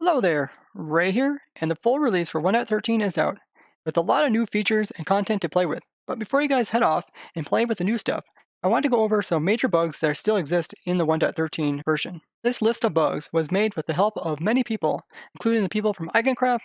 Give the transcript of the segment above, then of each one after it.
Hello there, Ray here, and the full release for 1.13 is out, with a lot of new features and content to play with. But before you guys head off and play with the new stuff, I want to go over some major bugs that still exist in the 1.13 version. This list of bugs was made with the help of many people, including the people from Eigencraft,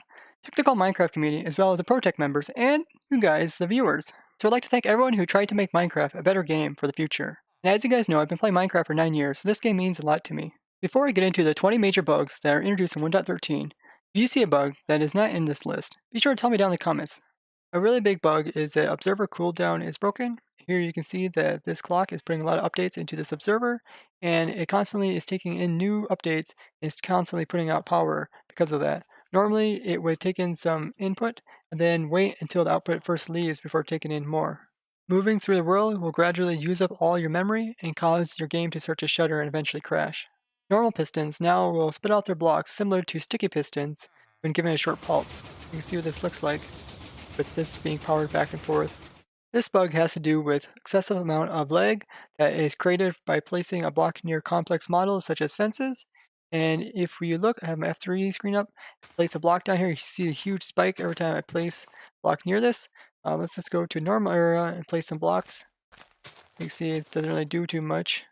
Technical Minecraft community, as well as the ProTech members, and you guys, the viewers. So I'd like to thank everyone who tried to make Minecraft a better game for the future. And as you guys know, I've been playing Minecraft for 9 years, so this game means a lot to me. Before I get into the 20 major bugs that are introduced in 1.13, if you see a bug that is not in this list, be sure to tell me down in the comments. A really big bug is that observer cooldown is broken. Here you can see that this clock is putting a lot of updates into this observer, and it constantly is taking in new updates and is constantly putting out power because of that. Normally, it would take in some input and then wait until the output first leaves before taking in more. Moving through the world will gradually use up all your memory and cause your game to start to shudder and eventually crash. Normal pistons now will spit out their blocks similar to sticky pistons when given a short pulse. You can see what this looks like with this being powered back and forth. This bug has to do with excessive amount of lag that is created by placing a block near complex models such as fences. And if we look, I have my F3 screen up, place a block down here, you see a huge spike every time I place a block near this. Let's just go to normal area and place some blocks. You can see it doesn't really do too much.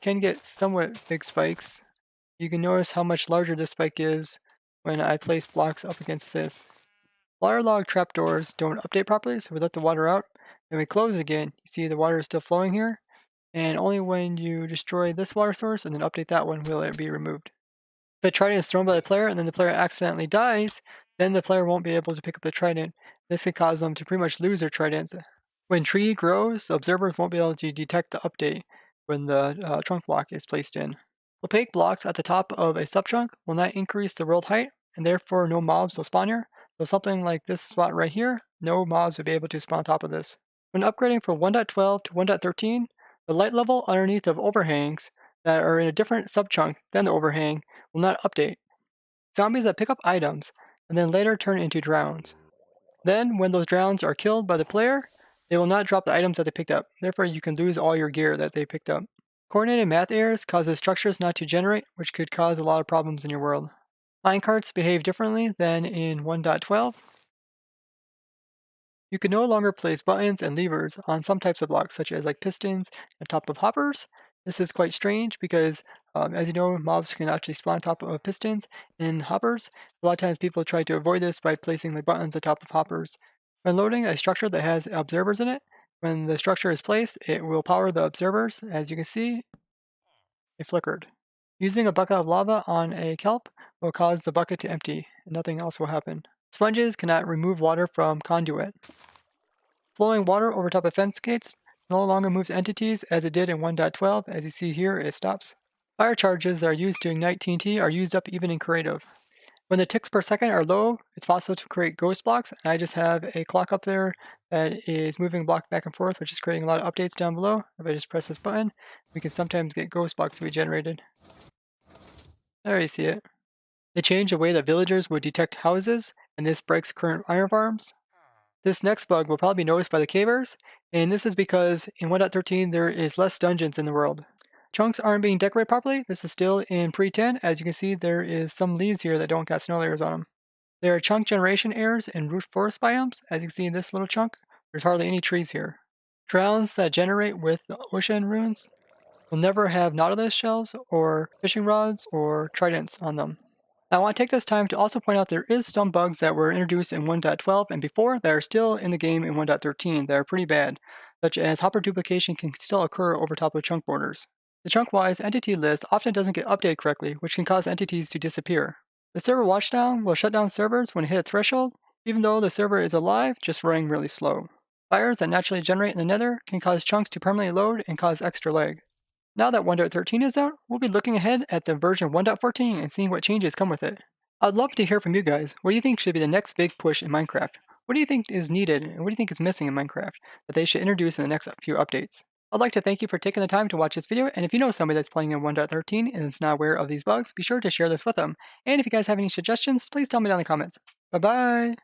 Can get somewhat big spikes. You can notice how much larger this spike is when I place blocks up against this. Waterlogged trapdoors don't update properly, so we let the water out. Then we close again. You see the water is still flowing here. And only when you destroy this water source and then update that one will it be removed. If a trident is thrown by the player and then the player accidentally dies, then the player won't be able to pick up the trident. This could cause them to pretty much lose their tridents. When tree grows, observers won't be able to detect the update when the trunk block is placed in. Opaque blocks at the top of a subtrunk will not increase the world height, and therefore no mobs will spawn here. So something like this spot right here, no mobs will be able to spawn on top of this. When upgrading from 1.12 to 1.13, the light level underneath of overhangs that are in a different subchunk than the overhang will not update. Zombies that pick up items and then later turn into drowns. Then, when those drowns are killed by the player, they will not drop the items that they picked up. Therefore, you can lose all your gear that they picked up. Coordinated math errors causes structures not to generate, which could cause a lot of problems in your world. Minecarts behave differently than in 1.12. You can no longer place buttons and levers on some types of blocks, such as like pistons on top of hoppers. This is quite strange because, as you know, mobs can actually spawn on top of pistons and hoppers. A lot of times people try to avoid this by placing like buttons on top of hoppers. When loading a structure that has observers in it, when the structure is placed, it will power the observers. As you can see, it flickered. Using a bucket of lava on a kelp will cause the bucket to empty, and nothing else will happen. Sponges cannot remove water from conduit. Flowing water over top of fence gates no longer moves entities as it did in 1.12. As you see here, it stops. Fire charges that are used to ignite TNT are used up even in creative. When the ticks per second are low, it's possible to create ghost blocks. And I just have a clock up there that is moving block back and forth, which is creating a lot of updates down below. If I just press this button, we can sometimes get ghost blocks to be generated. There you see it. They changed the way that villagers would detect houses, and this breaks current iron farms. This next bug will probably be noticed by the cavers, and this is because in 1.13 there is less dungeons in the world. Chunks aren't being decorated properly. This is still in pre-10. As you can see, there is some leaves here that don't got snow layers on them. There are chunk generation errors in root forest biomes. As you can see in this little chunk, there's hardly any trees here. Drowns that generate with the ocean runes will never have nautilus shells or fishing rods or tridents on them. Now, I want to take this time to also point out there is some bugs that were introduced in 1.12 and before that are still in the game in 1.13 that are pretty bad, such as hopper duplication can still occur over top of chunk borders. The chunk-wise entity list often doesn't get updated correctly, which can cause entities to disappear. The server watchdown will shut down servers when it hit a threshold, even though the server is alive, just running really slow. Fires that naturally generate in the nether can cause chunks to permanently load and cause extra lag. Now that 1.13 is out, we'll be looking ahead at the version 1.14 and seeing what changes come with it. I'd love to hear from you guys. What do you think should be the next big push in Minecraft? What do you think is needed and what do you think is missing in Minecraft that they should introduce in the next few updates? I'd like to thank you for taking the time to watch this video, and if you know somebody that's playing in 1.13 and is not aware of these bugs, be sure to share this with them. And if you guys have any suggestions, please tell me down in the comments. Bye bye!